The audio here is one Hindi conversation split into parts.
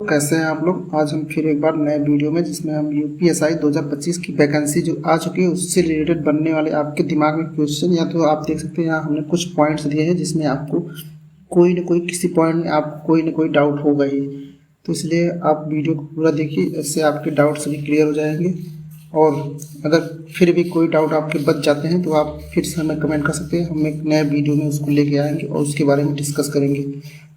कैसे हैं आप लोग। आज हम फिर एक बार नए वीडियो में जिसमें हम यूपीएसआई 2025 की वैकेंसी जो आ चुकी है उससे रिलेटेड बनने वाले आपके दिमाग में क्वेश्चन या तो आप देख सकते हैं यहाँ हमने कुछ पॉइंट्स दिए हैं जिसमें आपको कोई ना कोई किसी पॉइंट में आपको कोई ना कोई डाउट होगा ही। तो इसलिए आप वीडियो को पूरा देखिए, इससे आपके डाउट सभी क्लियर हो जाएंगे। और अगर फिर भी कोई डाउट आपके बच जाते हैं तो आप फिर से हमें कमेंट कर सकते हैं, हम एक नए वीडियो में उसको लेके आएंगे और उसके बारे में डिस्कस करेंगे।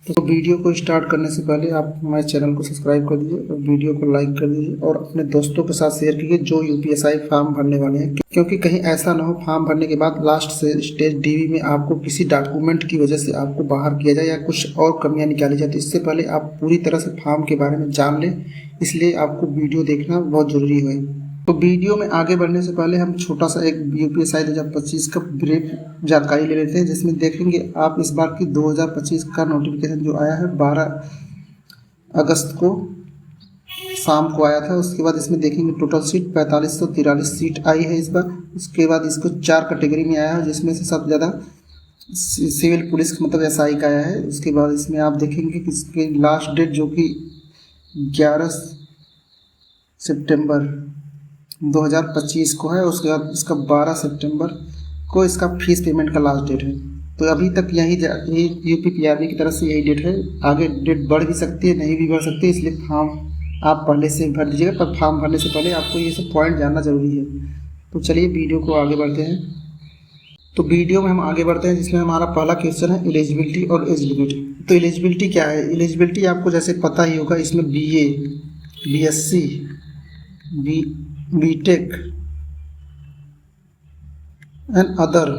तो वीडियो को स्टार्ट करने से पहले आप हमारे चैनल को सब्सक्राइब कर दीजिए और वीडियो को लाइक कर दीजिए और अपने दोस्तों के साथ शेयर कीजिए जो यूपीएसआई फॉर्म भरने वाले हैं, क्योंकि कहीं ऐसा ना हो फॉर्म भरने के बाद लास्ट से स्टेज डीवी में आपको किसी डॉक्यूमेंट की वजह से आपको बाहर किया जाए या कुछ और कमियां निकाली जाती। इससे पहले आप पूरी तरह से फॉर्म के बारे में जान लें, इसलिए आपको वीडियो देखना बहुत ज़रूरी है। तो वीडियो में आगे बढ़ने से पहले हम छोटा सा एक यूपीएसआई 2025 का ब्रीफ जानकारी ले लेते हैं, जिसमें देखेंगे आप इस बार की 2025 का नोटिफिकेशन जो आया है 12 अगस्त को शाम को आया था। उसके बाद इसमें देखेंगे टोटल सीट 4543 सीट आई है इस बार। उसके बाद इसको 4 कैटेगरी में आया है, जिसमें से सबसे ज़्यादा सिविल पुलिस मतलब एसआई का आया है। उसके बाद इसमें आप देखेंगे कि इसकी लास्ट डेट जो कि 11 सितंबर 2025 को है। उसके बाद इसका 12 सितंबर को इसका फीस पेमेंट का लास्ट डेट है। तो अभी तक यही यूपीपीआरबी की तरफ से यही डेट है। आगे डेट बढ़ भी सकती है, नहीं भी बढ़ सकती है, इसलिए फॉर्म आप पहले से भर दीजिएगा। पर फॉर्म भरने से पहले आपको ये सब पॉइंट जानना जरूरी है। तो चलिए वीडियो को आगे बढ़ते हैं। तो वीडियो में हम आगे बढ़ते हैं, जिसमें हमारा पहला क्वेश्चन है एलिजिबिलिटी और एज लिमिट। तो एलिजिबिलिटी क्या है? एलिजिबिलिटी आपको जैसे पता ही होगा, इसमें BA, BSc, BTech and other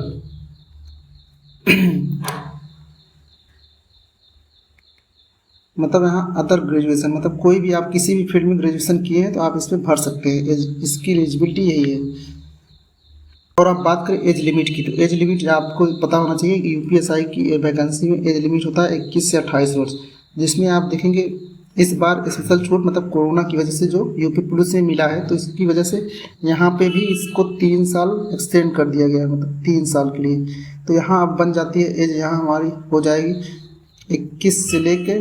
मतलब यहाँ अदर ग्रेजुएशन मतलब कोई भी आप किसी भी फील्ड में ग्रेजुएशन किए हैं तो आप इसमें भर सकते हैं। इसकी एलिजिबिलिटी यही है। और आप बात करें एज लिमिट की, तो एज लिमिट आपको पता होना चाहिए कि यूपीएसआई की वैकेंसी में एज लिमिट होता है 21 से 28 वर्ष, जिसमें आप देखेंगे इस बार स्पेशल छूट मतलब कोरोना की वजह से जो यूपी पुलिस में मिला है, तो इसकी वजह से यहाँ पे भी इसको 3 साल एक्सटेंड कर दिया गया है, मतलब 3 साल के लिए। तो यहाँ अब बन जाती है एज, यहाँ हमारी हो जाएगी 21 से लेके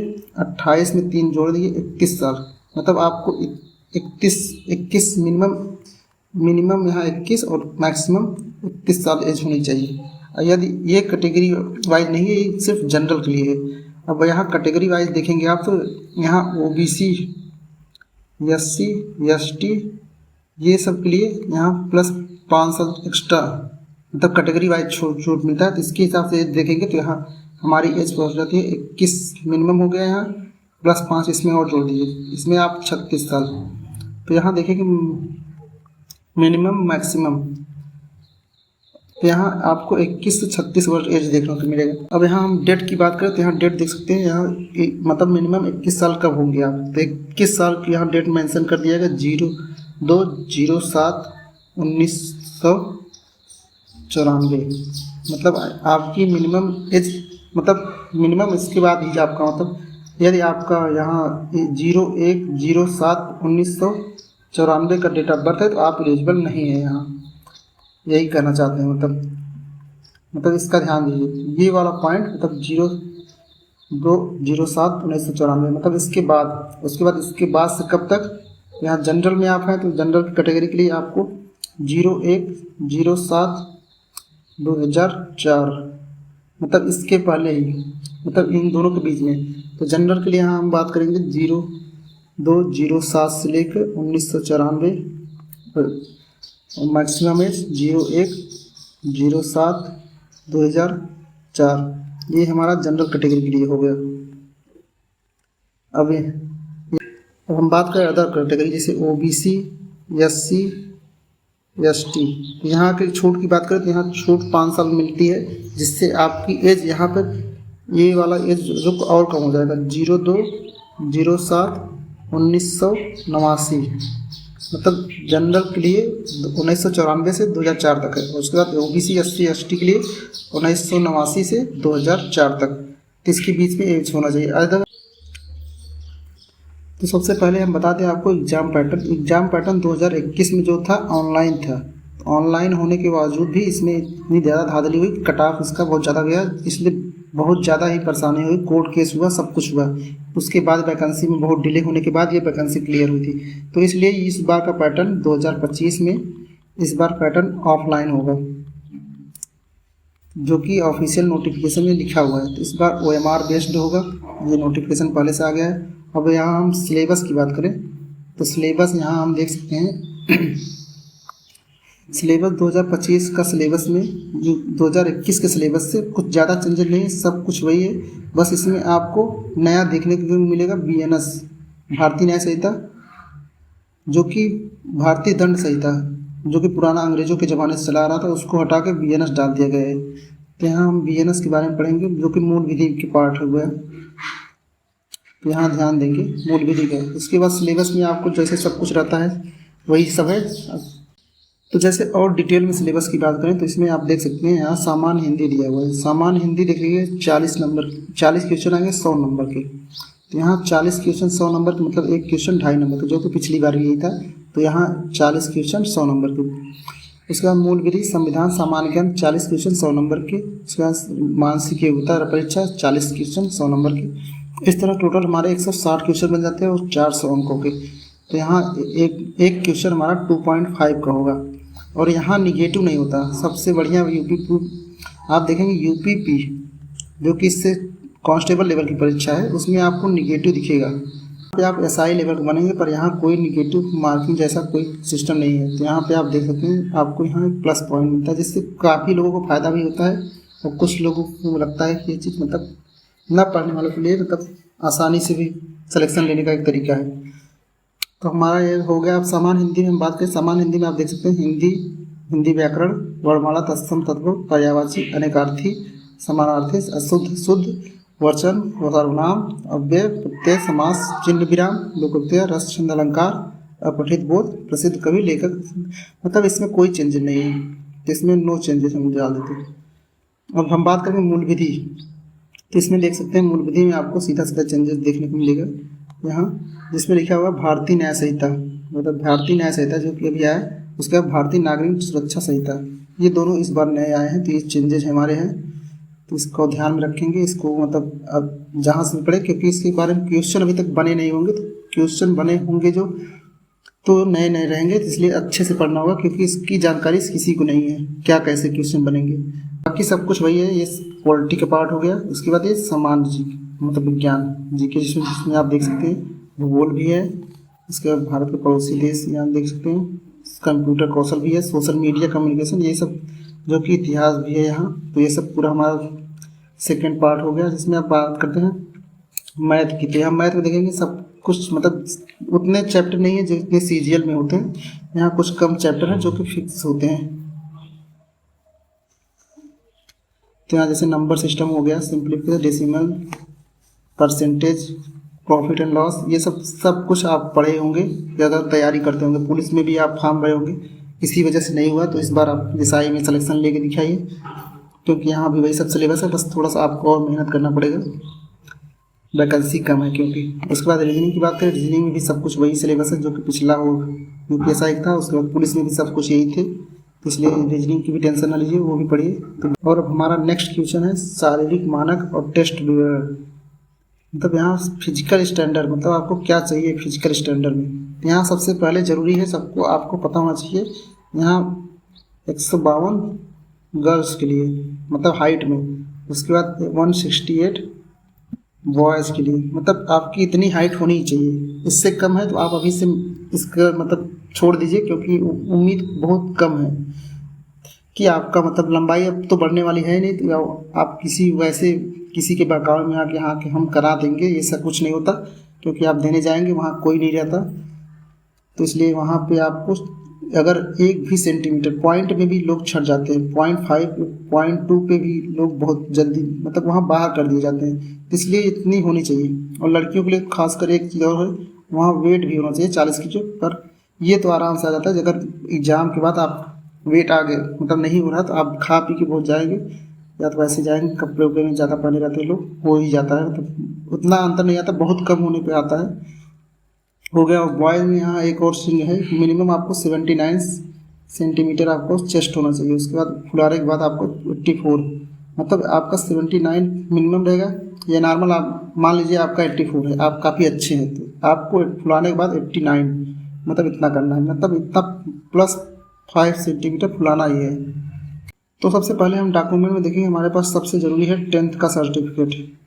28 में 3 जोड़ दिए 21 साल। मतलब आपको 21 मिनिमम यहाँ 21 और मैक्सिमम 21 साल एज होनी चाहिए। यदि ये कैटेगरी वाइज नहीं है, सिर्फ जनरल के लिए है। अब यहाँ कैटेगरी वाइज देखेंगे आप तो यहाँ ओबीसी, एससी, एसटी ये सब के लिए यहाँ प्लस 5 साल एक्स्ट्रा मतलब कैटेगरी वाइज छूट मिलता है। तो इसके हिसाब से देखेंगे तो यहाँ हमारी एज पहुँच जाती है 21 मिनिमम हो गया यहाँ, प्लस 5 इसमें और जोड़ दीजिए, इसमें आप 36 साल। तो यहाँ देखेंगे मिनिमम मैक्सिमम, तो यहाँ आपको 21 से 36 वर्ष एज देखने को मिलेगा। अब यहाँ हम डेट की बात करें तो यहाँ डेट देख सकते हैं, यहाँ मतलब मिनिमम 21 साल कब होंगे आप, तो 21 साल की यहाँ डेट मेंशन कर दिया गया 02/07/1994। मतलब आपकी मिनिमम एज मतलब मिनिमम इसके बाद ही आपका मतलब यदि आपका यहाँ 01/07/1994 का डेट ऑफ बर्थ है तो आप एलिजिबल नहीं है। यहाँ यही कहना चाहते हैं, मतलब इसका ध्यान दीजिए ये वाला पॉइंट, मतलब 02/07/1994 मतलब इसके बाद इसके बाद से कब तक। यहाँ जनरल में आप हैं तो जनरल की कैटेगरी के लिए आपको 01/07/2004 मतलब इसके पहले ही, मतलब इन दोनों के बीच में। तो जनरल के लिए यहाँ हम बात करेंगे 02/07 से लेकर 1994 मैक्सिमम एज 01/07/2004। ये हमारा जनरल कैटेगरी के लिए हो गया। अब हम बात करें अदर कैटेगरी जैसे ओबीसी, एससी, एसटी। यहाँ की छूट की बात करें तो यहाँ छूट 5 साल मिलती है, जिससे आपकी एज यहाँ पर ये वाला एज जो और कम हो जाएगा 02/07/1989 मतलब जनरल के लिए 1994 से 2004 तक है। उसके बाद ओबीसी, एससी, एसटी के लिए 1989 से 2004 तक, तो इसके बीच में एज होना चाहिए। अदर तो सबसे पहले हम बता दें आपको एग्ज़ाम पैटर्न 2021 में जो था ऑनलाइन था। ऑनलाइन होने के बावजूद भी इसमें इतनी ज़्यादा धांधली हुई, कट ऑफ इसका बहुत ज़्यादा गया, इसलिए बहुत ज़्यादा ही परेशानी हुई, कोर्ट केस हुआ, सब कुछ हुआ। उसके बाद वैकेंसी में बहुत डिले होने के बाद ये वैकेंसी क्लियर हुई थी। तो इसलिए इस बार का पैटर्न 2025 में इस बार पैटर्न ऑफलाइन होगा, जो कि ऑफिशियल नोटिफिकेशन में लिखा हुआ है। तो इस बार OMR बेस्ड होगा, ये नोटिफिकेशन पहले से आ गया है। अब यहाँ हम सिलेबस की बात करें तो सिलेबस यहाँ हम देख सकते हैं सिलेबस 2025 का सिलेबस में जो 2021 के सिलेबस से कुछ ज़्यादा चेंजेस नहीं है, सब कुछ वही है। बस इसमें आपको नया देखने को मिलेगा BNS भारतीय न्याय संहिता, जो कि भारतीय दंड संहिता, जो कि पुराना अंग्रेजों के ज़माने से चला आ रहा था, उसको हटा के BNS डाल दिया गया है। तो यहाँ हम BNS के बारे में पढ़ेंगे, जो कि मूल विधि के पार्ट हुआ है। तो यहाँ ध्यान देंगे मूल विधि का। उसके बाद सिलेबस में आपको जैसे सब कुछ रहता है वही सब है। तो जैसे और डिटेल में सिलेबस की बात करें तो इसमें आप देख सकते हैं यहाँ सामान्य हिंदी दिया हुआ है। सामान्य हिंदी देख लीजिए 40 नंबर, 40 क्वेश्चन आएंगे 100 नंबर के। तो यहाँ 40 क्वेश्चन 100 नंबर के, मतलब एक क्वेश्चन 2.5 नंबर का, जो कि पिछली बार भी यही था। तो यहाँ 40 क्वेश्चन 100 नंबर के। उसके बाद मूल विधि, संविधान, सामान्य ज्ञान 40 क्वेश्चन 100 नंबर के। उसके बाद मानसिक योग्यता परीक्षा 40 क्वेश्चन 100 नंबर के। इस तरह टोटल हमारे 160 क्वेश्चन बन जाते हैं और 400 अंकों के। तो यहाँ एक क्वेश्चन हमारा 2.5 का होगा। और यहाँ निगेटिव नहीं होता। सबसे बढ़िया यूपी आप देखेंगे UPP, जो कि इससे कांस्टेबल लेवल की परीक्षा है, उसमें आपको निगेटिव दिखेगा। पे आप SI लेवल का बनेंगे, पर यहाँ कोई निगेटिव मार्किंग जैसा कोई सिस्टम नहीं है। तो यहाँ पे आप देख सकते हैं आपको यहाँ एक प्लस पॉइंट मिलता है, जिससे काफ़ी लोगों को फ़ायदा भी होता है। और कुछ लोगों को लगता है कि ये चीज़ मतलब न पढ़ने वालों के लिए मतलब आसानी से भी सिलेक्शन लेने का एक तरीका है। तो हमारा ये हो गया। अब सामान्य हिंदी में हम बात करें, सामान्य हिंदी में आप देख सकते हैं हिंदी व्याकरण, वर्णमाला, तत्सम, तद्भव, पर्यायवाची, अनेकार्थी, समानार्थी, अशुद्ध, शुद्ध, वचन, सर्वनाम, अव्यय, प्रत्यय, समास, चिन्ह विराम, लोकोक्तय, रस, छंद, अलंकार, अपठित बोध, प्रसिद्ध कवि, लेखक, मतलब इसमें कोई चेंजेस नहीं है। तो इसमें नो चेंजेस हम डाल देते हैं। अब हम बात करेंगे मूल विधि। तो इसमें देख सकते हैं मूल विधि में आपको सीधा सीधा चेंजेस देखने को मिलेगा यहाँ, जिसमें लिखा हुआ भारतीय न्याय संहिता, मतलब भारतीय न्याय संहिता जो कि अभी आया है। उसके बाद भारतीय नागरिक सुरक्षा संहिता, ये दोनों इस बार नए आए हैं। तो ये चेंजेस हमारे हैं, तो इसको ध्यान में रखेंगे। इसको मतलब अब जहाँ से पढ़े, क्योंकि इसके बारे में क्वेश्चन अभी तक बने नहीं होंगे। तो क्वेश्चन बने होंगे जो तो नए नए रहेंगे, तो इसलिए अच्छे से पढ़ना होगा, क्योंकि इसकी जानकारी किसी को नहीं है क्या कैसे क्वेश्चन बनेंगे। बाकी सब कुछ वही है। ये पॉलिटी का पार्ट हो गया। उसके बाद ये सामान्य जी मतलब विज्ञान GK, जिसमें आप देख सकते हैं भूगोल भी है। इसके बाद भारत के पड़ोसी देश यहाँ देख सकते हैं, कंप्यूटर कौशल भी है, सोशल मीडिया कम्युनिकेशन, ये सब, जो कि इतिहास भी है यहाँ। तो ये सब पूरा हमारा सेकंड पार्ट हो गया, जिसमें आप बात करते हैं मैथ की। तो यहाँ मैथ में देखेंगे सब कुछ मतलब उतने चैप्टर नहीं है जितने CGL में होते हैं। यहाँ कुछ कम चैप्टर हैं जो कि फिक्स होते हैं। तो यहाँ जैसे नंबर सिस्टम हो गया, simplification, decimal, percentage, profit and loss, ये सब कुछ आप पढ़े होंगे या अगर तैयारी करते होंगे। पुलिस में भी आप फॉर्म भरे होंगे, इसी वजह से नहीं हुआ। तो इस बार आप SI में सिलेक्शन लेके दिखाइए, क्योंकि यहाँ भी वही सब सिलेबस है, बस थोड़ा सा आपको और मेहनत करना पड़ेगा, वैकेंसी कम है क्योंकि। उसके बाद रीजनिंग की बात करें, रीजनिंग में भी सब कुछ वही सिलेबस है जो कि पिछला वो UPSI था। उसके बाद पुलिस में भी सब कुछ यही थे, तो इसलिए रीजनिंग की भी टेंशन ना लीजिए, वो भी पढ़िए। तो और अब हमारा नेक्स्ट क्वेश्चन है शारीरिक मानक और टेस्ट विवरण। मतलब यहाँ फिजिकल स्टैंडर्ड, मतलब आपको क्या चाहिए फिजिकल स्टैंडर्ड में। यहाँ सबसे पहले ज़रूरी है सबको आपको पता होना चाहिए, यहाँ 152 गर्ल्स के लिए मतलब हाइट में। उसके बाद 168 बॉयज़ के लिए, मतलब आपकी इतनी हाइट होनी ही चाहिए। इससे कम है तो आप अभी से इसका मतलब छोड़ दीजिए, क्योंकि उम्मीद बहुत कम है कि आपका मतलब लंबाई अब तो बढ़ने वाली है नहीं। तो आप किसी के बहकावे में आके हाँ कि हम करा देंगे, ये सब कुछ नहीं होता, क्योंकि आप देने जाएंगे वहाँ कोई नहीं रहता। तो इसलिए वहाँ पे आपको अगर 1 भी सेंटीमीटर, पॉइंट में भी लोग छट जाते हैं, 0.5 0.2 पे भी लोग बहुत जल्दी मतलब वहाँ बाहर कर दिए जाते हैं। इसलिए इतनी होनी चाहिए। और लड़कियों के लिए खासकर एक चीज़ और है, वहाँ वेट भी होना चाहिए 40 kg पर। ये तो आराम से आ जाता है, अगर एग्ज़ाम के बाद आप वेट आ गए मतलब नहीं हो रहा तो आप खा पी के बहुत जाएंगे, या तो वैसे जाएंगे, कपड़े उपड़े में ज़्यादा पहने रहते हैं लोग, हो ही जाता है। मतलब उतना अंतर नहीं आता, बहुत कम होने पे आता है। हो गया। और बॉयज़ में यहाँ एक और सीन है, मिनिमम आपको 79 सेंटीमीटर आपको चेस्ट होना चाहिए। उसके बाद फुलारे के बाद आपको 84 मतलब आपका 79 मिनिमम रहेगा। या नॉर्मल आप मान लीजिए आपका 84 है, आप काफ़ी अच्छे हैं, तो आपको फुलाने के बाद 89 मतलब इतना करना है, मतलब इतना प्लस 5 सेंटीमीटर फुलाना ही है। तो सबसे पहले हम डॉक्यूमेंट में देखेंगे, हमारे पास सबसे ज़रूरी है 10th का सर्टिफिकेट।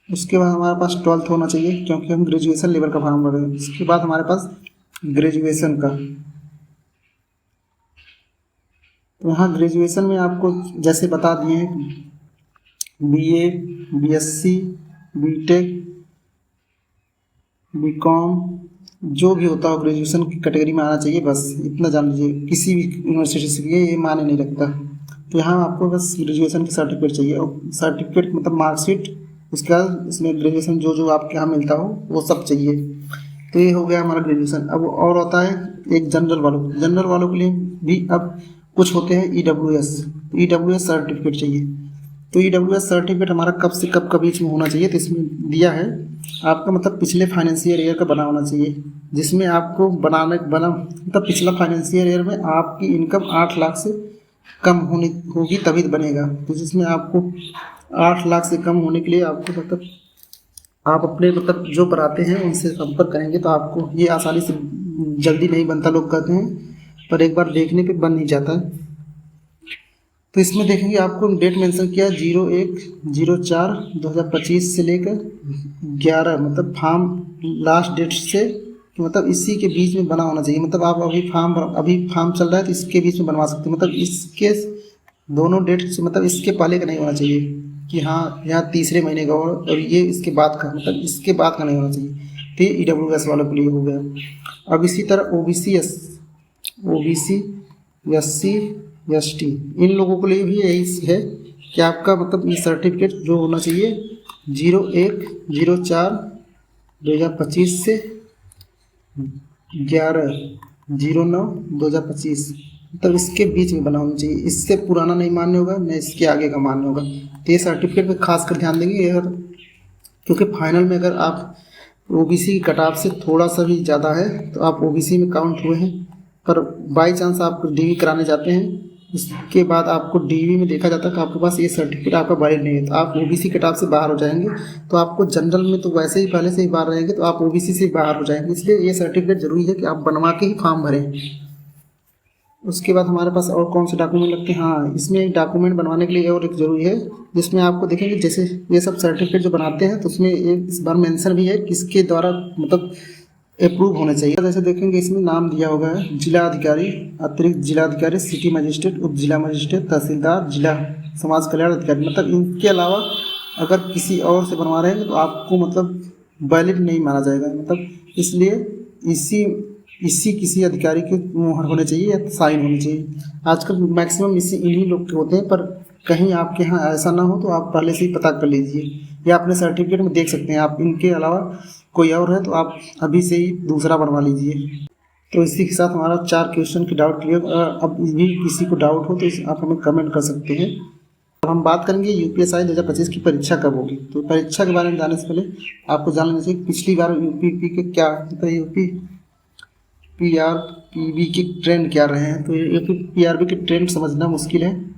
उसके बाद हमारे पास 12th होना चाहिए, क्योंकि हम ग्रेजुएशन लेवल का फॉर्म भर रहे हैं। उसके बाद हमारे पास ग्रेजुएशन का, तो यहाँ ग्रेजुएशन में आपको जैसे बता दिए हैं, BA, BSc, BTech, BCom, जो भी होता हो ग्रेजुएशन की कैटेगरी में आना चाहिए, बस इतना जान लीजिए। किसी भी यूनिवर्सिटी से ये माने नहीं रखता। तो यहाँ आपको बस ग्रेजुएशन की सर्टिफिकेट चाहिए, और सर्टिफिकेट मतलब मार्कशीट, उसके बाद इसमें ग्रेजुएशन जो जो आपके यहाँ मिलता हो वो सब चाहिए। तो ये हो गया हमारा ग्रेजुएशन। अब और होता है एक जनरल वालों के लिए भी अब कुछ होते हैं EWS, तो EWS सर्टिफिकेट चाहिए। तो EWS सर्टिफिकेट हमारा कब से कब के बीच में होना चाहिए, तो इसमें दिया है आपका मतलब पिछले फाइनेंशियल ईयर का बना होना चाहिए, जिसमें आपको बना मतलब पिछला फाइनेंशियल ईयर में आपकी इनकम 8 लाख से कम होगी तभी बनेगा। तो जिसमें आपको 8 लाख से कम होने के लिए आपको मतलब आप अपने मतलब जो बनाते हैं उनसे संपर्क करेंगे, तो आपको ये आसानी से जल्दी नहीं बनता, लोग कहते हैं, पर एक बार देखने पे बन नहीं जाता है। तो इसमें देखेंगे आपको डेट मेंशन किया 01/04/2025 से लेकर 11 मतलब फॉर्म लास्ट डेट से, मतलब इसी के बीच में बना होना चाहिए। मतलब आप अभी फॉर्म चल रहा है तो इसके बीच में बनवा सकते हैं, मतलब इसके दोनों डेट से, मतलब इसके पहले का नहीं होना चाहिए कि हाँ यहाँ तीसरे महीने का और ये इसके बाद का, मतलब इसके बाद का नहीं होना चाहिए। तो ये EWS वालों के लिए हो गया। अब इसी तरह OBC, SC, ST, इन लोगों के लिए भी यही है कि आपका मतलब ये सर्टिफिकेट जो होना चाहिए 01/04/2025 से 11/09/2025, मतलब इसके बीच में बना होना चाहिए। इससे पुराना नहीं मान्य होगा, न इसके आगे का मान्य होगा। तो ये सर्टिफिकेट पे खास कर ध्यान देंगे अगर, क्योंकि फाइनल में अगर आप OBC की कट ऑफ से थोड़ा सा भी ज़्यादा है तो आप OBC में काउंट हुए हैं, पर बाई चांस आप DV कराने जाते हैं, उसके बाद आपको DV में देखा जाता है कि आपके पास ये सर्टिफिकेट आपका वैलिड नहीं है, तो आप OBC कट ऑफ से बाहर हो जाएंगे। तो आपको जनरल में तो वैसे ही पहले से ही बाहर रहेंगे, तो आप OBC से बाहर हो जाएंगे। इसलिए ये सर्टिफिकेट जरूरी है कि आप बनवा के ही फॉर्म भरें। उसके बाद हमारे पास और कौन से डॉक्यूमेंट लगते हैं, हाँ इसमें एक डॉक्यूमेंट बनवाने के लिए और एक ज़रूरी है, जिसमें आपको देखेंगे जैसे ये सब सर्टिफिकेट जो बनाते हैं तो उसमें एक इस बार मेंशन भी है किसके द्वारा मतलब अप्रूव होने चाहिए। जैसे देखेंगे इसमें नाम दिया होगा है जिला अधिकारी, अतिरिक्त जिला अधिकारी, सिटी मजिस्ट्रेट, उप जिला मजिस्ट्रेट, तहसीलदार, जिला समाज कल्याण अधिकारी, मतलब इनके अलावा अगर किसी और से बनवा रहे हैं तो आपको मतलब वैलिड नहीं माना जाएगा। मतलब इसलिए इसी किसी अधिकारी के मुहर होने चाहिए या साइन होनी चाहिए। आजकल मैक्सिमम इन्हीं लोग के होते हैं, पर कहीं आपके यहाँ ऐसा ना हो तो आप पहले से ही पता कर लीजिए, या अपने सर्टिफिकेट में देख सकते हैं आप इनके अलावा कोई और है तो आप अभी से ही दूसरा बनवा लीजिए। तो इसी के साथ हमारा 4 क्वेश्चन की डाउट क्लियर। अब भी किसी को डाउट हो तो आप हमें कमेंट कर सकते हैं। अब हम बात करेंगे UPSI 2025 की परीक्षा कब होगी। तो परीक्षा के बारे में जानने से पहले आपको जान लेना चाहिए पिछली बार UPP के क्या मतलब PRPB के ट्रेंड क्या रहे हैं। तो PRB के ट्रेंड समझना मुश्किल है।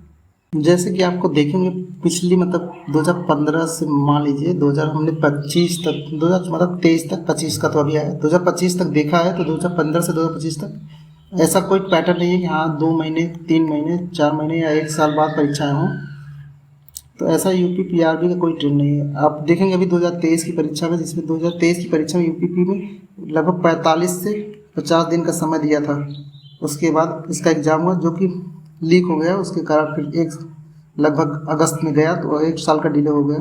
जैसे कि आपको देखेंगे पिछली मतलब 2015 से मान लीजिए 2000 हमने 25 तक 2000 मतलब 23 तक 25 का तो अभी आया 2025 तक देखा है। तो 2015 से 2025 तक ऐसा कोई पैटर्न नहीं है कि हाँ 2 महीने 3 महीने 4 महीने या 1 साल बाद परीक्षाएं हों। तो ऐसा UPPRB का कोई ट्रेंड नहीं है। आप देखेंगे अभी 2023 की परीक्षा में, जिसमें 2023 की परीक्षा में UPP में लगभग 45 से 50 दिन का समय दिया था। उसके बाद इसका एग्ज़ाम हुआ जो कि लीक हो गया, उसके कारण फिर एक लगभग अगस्त में गया तो 1 साल का डिले हो गया।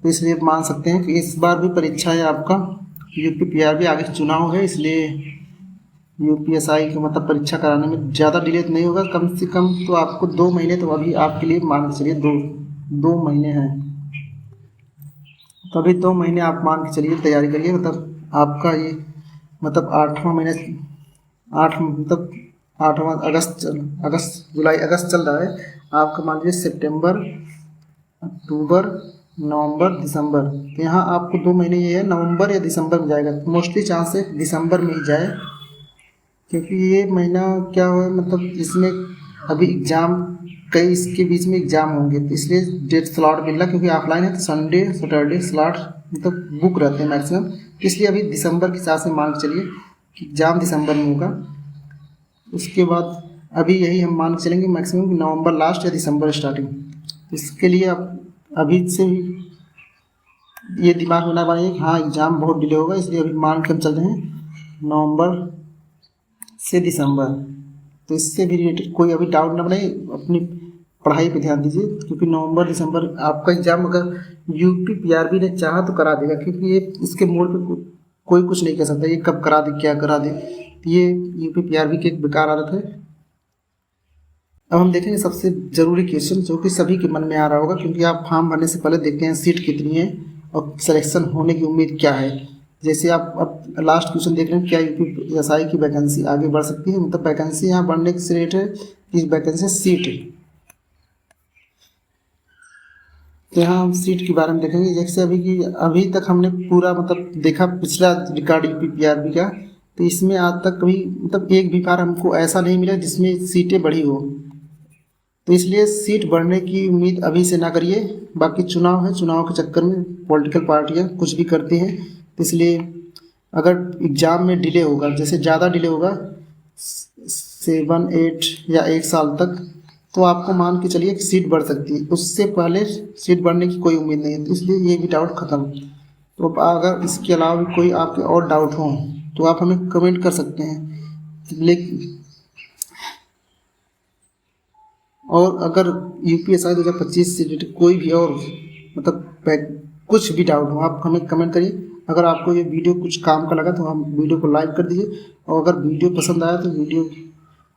तो इसलिए मान सकते हैं कि इस बार भी परीक्षा है आपका UPPRB, आगे चुनाव है, इसलिए UPSI का मतलब परीक्षा कराने में ज़्यादा डिले तो नहीं होगा। कम से कम तो आपको 2 महीने तो अभी आपके लिए मान के चलिए 2 महीने हैं, तो अभी 2 महीने आप मान के चलिए तैयारी करिए। मतलब आपका ये मतलब 8वां महीने 8 मतलब 8वां जुलाई अगस्त चल रहा है आपका, मान लीजिए सितंबर, अक्टूबर, नवंबर, दिसंबर। तो यहाँ आपको 2 महीने ये है, नवंबर या दिसंबर में जाएगा। मोस्टली चांस है दिसंबर में ही जाए, क्योंकि ये महीना क्या हुआ मतलब इसमें अभी एग्ज़ाम कई इसके बीच में एग्ज़ाम होंगे, तो इसलिए डेट स्लॉट मिल रहा, क्योंकि ऑफलाइन है तो संडे सैटरडे स्लॉट मतलब बुक रहते हैं मैक्सिमम। इसलिए अभी दिसंबर के हिसाब से मान के चलिए कि एग्ज़ाम दिसंबर में होगा। उसके बाद अभी यही हम मान के चलेंगे मैक्सिमम नवंबर लास्ट या दिसंबर स्टार्टिंग। इसके लिए आप अभी से ही ये दिमाग में ना बनाइए कि हाँ एग्ज़ाम बहुत डिले होगा, इसलिए अभी मान के हम चल रहे हैं नवंबर से दिसंबर। तो इससे भी रिलेटेड कोई अभी डाउट ना बनाइए, अपनी पढ़ाई पे ध्यान दीजिए, क्योंकि नवंबर दिसंबर आपका एग्ज़ाम अगर यूपी पीआरबी ने चाहा तो करा देगा, क्योंकि ये इसके मोड पे कोई कुछ नहीं कर सकता ये कब करा दे क्या करा दे। ये यूपी पीआरबी की एक बेकार आदत है। अब हम देखेंगे सबसे ज़रूरी क्वेश्चन जो कि सभी के मन में आ रहा होगा, क्योंकि आप फॉर्म भरने से पहले देखते हैं सीट कितनी है और सिलेक्शन होने की उम्मीद क्या है। जैसे आप अब लास्ट क्वेश्चन देख रहे हैं, क्या यूपीएसआई की वैकेंसी आगे बढ़ सकती है, मतलब वैकेंसी यहाँ बढ़ने से रेट है कि वैकेंसी सीट है। तो यहाँ हम सीट के बारे में देखेंगे। जैसे अभी तक हमने पूरा मतलब देखा पिछला रिकॉर्ड यूपी पीआरबी का, तो इसमें आज तक कभी मतलब एक भी बार हमको ऐसा नहीं मिला जिसमें सीटें बढ़ी हो। तो इसलिए सीट बढ़ने की उम्मीद अभी से ना करिए। बाकी चुनाव है, चुनाव के चक्कर में पॉलिटिकल पार्टियां कुछ भी करती हैं, तो इसलिए अगर एग्ज़ाम में डिले होगा, जैसे ज़्यादा डिले होगा 7 8 या 1 साल तक, तो आपको मान के चलिए कि सीट बढ़ सकती है। उससे पहले सीट बढ़ने की कोई उम्मीद नहीं है, तो इसलिए ये भी डाउट ख़त्म। तो अगर इसके अलावा भी कोई आपके और डाउट हो तो आप हमें कमेंट कर सकते हैं। लेकिन और अगर यूपीएसआई 2025 से रिलेटेड कोई भी और मतलब कुछ भी डाउट हो आप हमें कमेंट करिए। अगर आपको ये वीडियो कुछ काम का लगा तो हम वीडियो को लाइक कर दीजिए, और अगर वीडियो पसंद आया तो वीडियो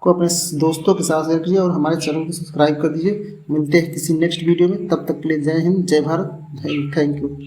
को अपने दोस्तों के साथ शेयर कीजिए और हमारे चैनल को सब्सक्राइब कर दीजिए। मिलते हैं किसी नेक्स्ट वीडियो में, तब तक के लिए जय हिंद जय भारत, थैंक यू।